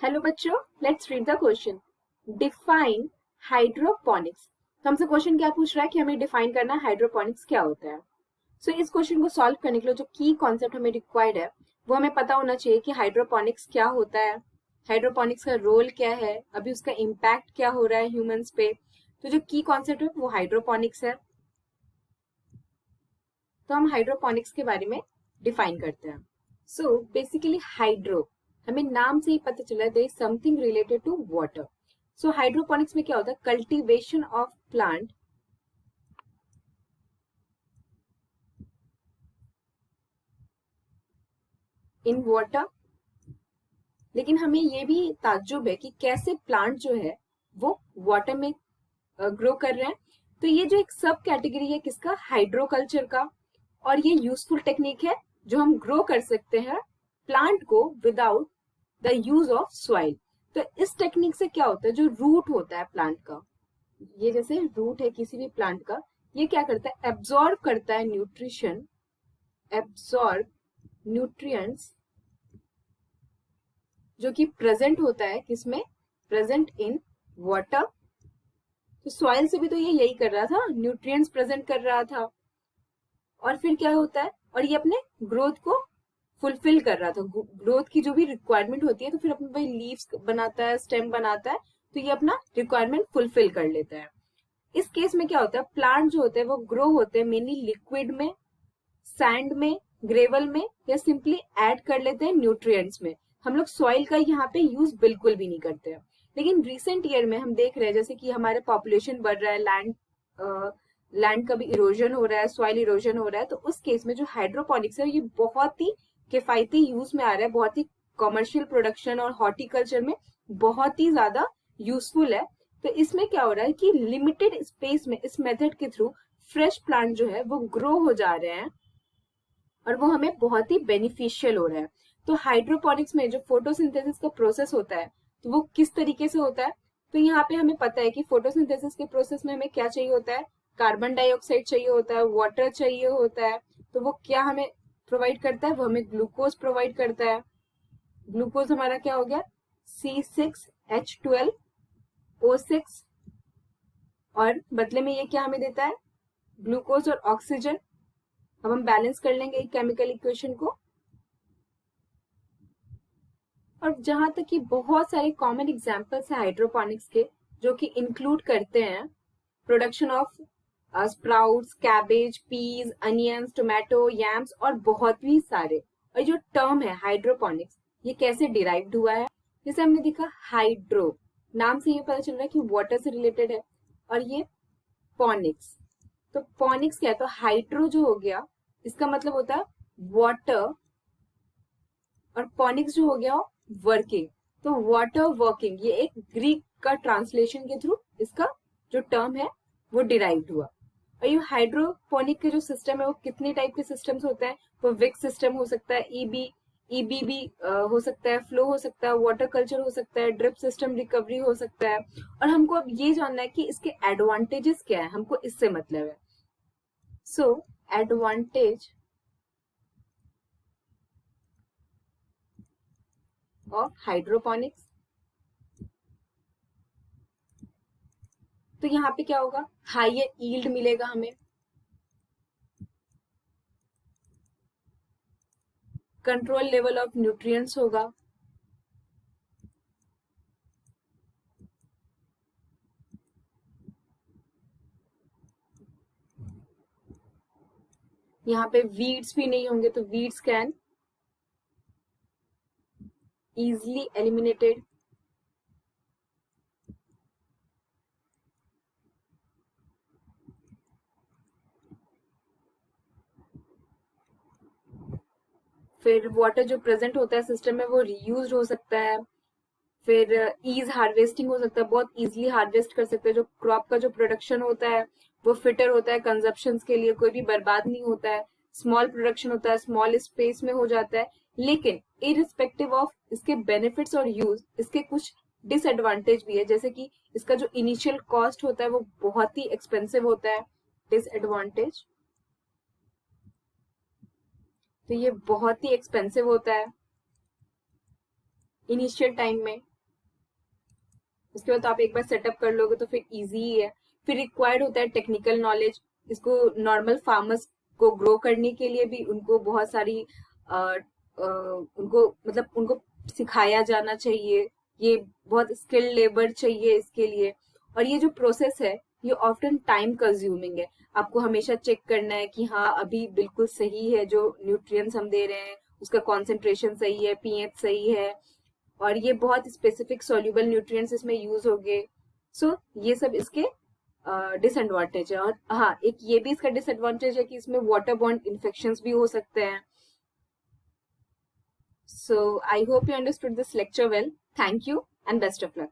Hello बच्चों, let's read the question. Define hydroponics. तो हमसे क्वेश्चन क्या पूछ रहा है कि हमें डिफाइन करना है हाइड्रोपोनिक्स क्या होता है। सो इस क्वेश्चन को सॉल्व करने के लिए जो की कॉन्सेप्ट हमें रिक्वायर्ड है वो हमें पता होना चाहिए कि हाइड्रोपोनिक्स क्या होता है, हाइड्रोपोनिक्स का रोल क्या है, अभी उसका इम्पैक्ट क्या हो रहा है ह्यूमंस पे। तो जो की कॉन्सेप्ट है वो हाइड्रोपोनिक्स है। तो हम हाइड्रोपोनिक्स के बारे में डिफाइन करते हैं। सो बेसिकली हाइड्रो, हमें नाम से ही पता चला है there is something related to water. So hydroponics में क्या होता है? Cultivation of plant in water. लेकिन हमें ये भी ताज्जुब है कि कैसे प्लांट जो है वो वाटर में ग्रो कर रहे हैं। तो ये जो एक सब कैटेगरी है किसका? हाइड्रोकल्चर का। और ये यूजफुल टेक्निक है जो हम ग्रो कर सकते हैं प्लांट को without the use of soil. तो इस टेक्निक से क्या होता है, जो रूट होता है प्लांट का, ये जैसे रूट है किसी भी प्लांट का, ये क्या करता है? एब्जॉर्ब करता है न्यूट्रिशन, एब्जॉर्ब न्यूट्रिएंट्स जो कि प्रेजेंट होता है किसमें? Present in water. तो सॉइल से भी तो ये यही कर रहा था, न्यूट्रिएंट्स प्रेजेंट कर रहा था। और फिर क्या होता है? और ये अपने ग्रोथ को फुलफिल कर रहा था, ग्रोथ की जो भी रिक्वायरमेंट होती है। तो फिर अपने भाई लीव्स बनाता है, स्टेम बनाता है, तो ये अपना रिक्वायरमेंट फुलफिल कर लेता है। इस केस में क्या होता है? प्लांट जो होते हैं वो ग्रो होते हैं मेनली लिक्विड में, सैंड में, ग्रेवल में, या सिंपली ऐड कर लेते हैं न्यूट्रिएंट्स में। हम लोग सॉइल का यहाँ पे यूज बिल्कुल भी नहीं करते हैं। लेकिन रिसेंट ईयर में हम देख रहे हैं जैसे कि हमारे पॉपुलेशन बढ़ रहा है, लैंड का भी इरोजन हो रहा है, सॉइल इरोजन हो रहा है। तो उस केस में जो हाइड्रोपोनिक्स है ये बहुत ही किफायती यूज में आ रहा है, बहुत ही कमर्शियल प्रोडक्शन और हॉर्टिकल्चर में बहुत ही ज्यादा यूजफुल है। तो इसमें क्या हो रहा है कि लिमिटेड स्पेस में इस मेथड के थ्रू फ्रेश प्लांट जो है वो ग्रो हो जा रहे हैं और वो हमें बहुत ही बेनिफिशियल हो रहा है। तो हाइड्रोपोनिक्स में जो फोटोसिंथेसिस का प्रोसेस होता है तो वो किस तरीके से होता है? तो यहाँ पे हमें पता है कि फोटोसिंथेसिस के प्रोसेस में हमें क्या चाहिए होता है? कार्बन डाइऑक्साइड चाहिए होता है, वाटर चाहिए होता है। तो वो क्या हमें प्रोवाइड करता है? वो हमें ग्लूकोज प्रोवाइड करता है। ग्लूकोज हमारा क्या हो गया? C6H12O6। और बदले में ये क्या हमें देता है? ग्लूकोज और ऑक्सीजन। अब हम बैलेंस कर लेंगे केमिकल इक्वेशन को। और जहां तक कि बहुत सारे कॉमन एग्जांपल्स हैं हाइड्रोपोनिक्स के जो कि इंक्लूड करते हैं production of sprouts, cabbage, peas, onions, tomato, yams और बहुत भी सारे। और जो टर्म है हाइड्रोपोनिक्स ये कैसे डिराइव्ड हुआ है? जैसे हमने देखा हाइड्रो, नाम से ये पता चल रहा है कि वाटर से रिलेटेड है। और ये पोनिक्स, तो पोनिक्स क्या है? तो हाइड्रो जो हो गया इसका मतलब होता है वाटर, और पोनिक्स जो हो गया वर्किंग। तो वाटर वर्किंग ये एक ग्रीक का ट्रांसलेशन के थ्रू इसका जो टर्म है वो डिराइव्ड हुआ। और ये हाइड्रोपोनिक के जो सिस्टम है वो कितने टाइप के सिस्टम्स होते हैं? वो विक सिस्टम हो सकता है, ईबीबी हो सकता है, फ्लो हो सकता है, वाटर कल्चर हो सकता है, ड्रिप सिस्टम रिकवरी हो सकता है। और हमको अब ये जानना है कि इसके एडवांटेजेस क्या है, हमको इससे मतलब है। सो एडवांटेज ऑफ हाइड्रोपोनिक्स, तो यहाँ पे क्या होगा? हायर यील्ड मिलेगा हमें, कंट्रोल लेवल ऑफ न्यूट्रिएंट्स होगा, यहाँ पे वीड्स भी नहीं होंगे तो वीड्स कैन इजिली एलिमिनेटेड। फिर वाटर जो प्रेजेंट होता है सिस्टम में वो रीयूज हो सकता है। फिर ईज हार्वेस्टिंग हो सकता है, बहुत इजिली हार्वेस्ट कर सकते हैं। जो क्रॉप का जो प्रोडक्शन होता है वो फिटर होता है कंजप्शन के लिए, कोई भी बर्बाद नहीं होता है। स्मॉल प्रोडक्शन होता है, स्मॉल स्पेस में हो जाता है। लेकिन इरिस्पेक्टिव ऑफ इसके बेनिफिट्स और यूज, इसके कुछ डिसएडवांटेज भी है, जैसे कि इसका जो इनिशियल कॉस्ट होता है वो बहुत ही एक्सपेंसिव होता है। डिसएडवांटेज, तो ये बहुत ही एक्सपेंसिव होता है इनिशियल टाइम में। उसके बाद तो आप एक बार सेटअप कर लोगे तो फिर इजी ही है। फिर रिक्वायर्ड होता है टेक्निकल नॉलेज। इसको नॉर्मल फार्मर्स को ग्रो करने के लिए भी उनको बहुत सारी उनको मतलब उनको सिखाया जाना चाहिए। ये बहुत स्किल्ड लेबर चाहिए इसके लिए। और ये जो प्रोसेस है ये ऑफ्टन टाइम कंज्यूमिंग है। आपको हमेशा चेक करना है कि हाँ अभी बिल्कुल सही है जो न्यूट्रिएंट्स हम दे रहे हैं, उसका कॉन्सेंट्रेशन सही है, पीएच सही है, और ये बहुत स्पेसिफिक सॉल्युबल न्यूट्रिएंट्स इसमें यूज होंगे। सो ये सब इसके डिसएडवांटेज है। और हाँ एक ये भी इसका डिसएडवांटेज है कि इसमें वाटर बॉर्न इन्फेक्शंस भी हो सकते हैं। So I hope you understood this lecture well. Thank you and best of luck.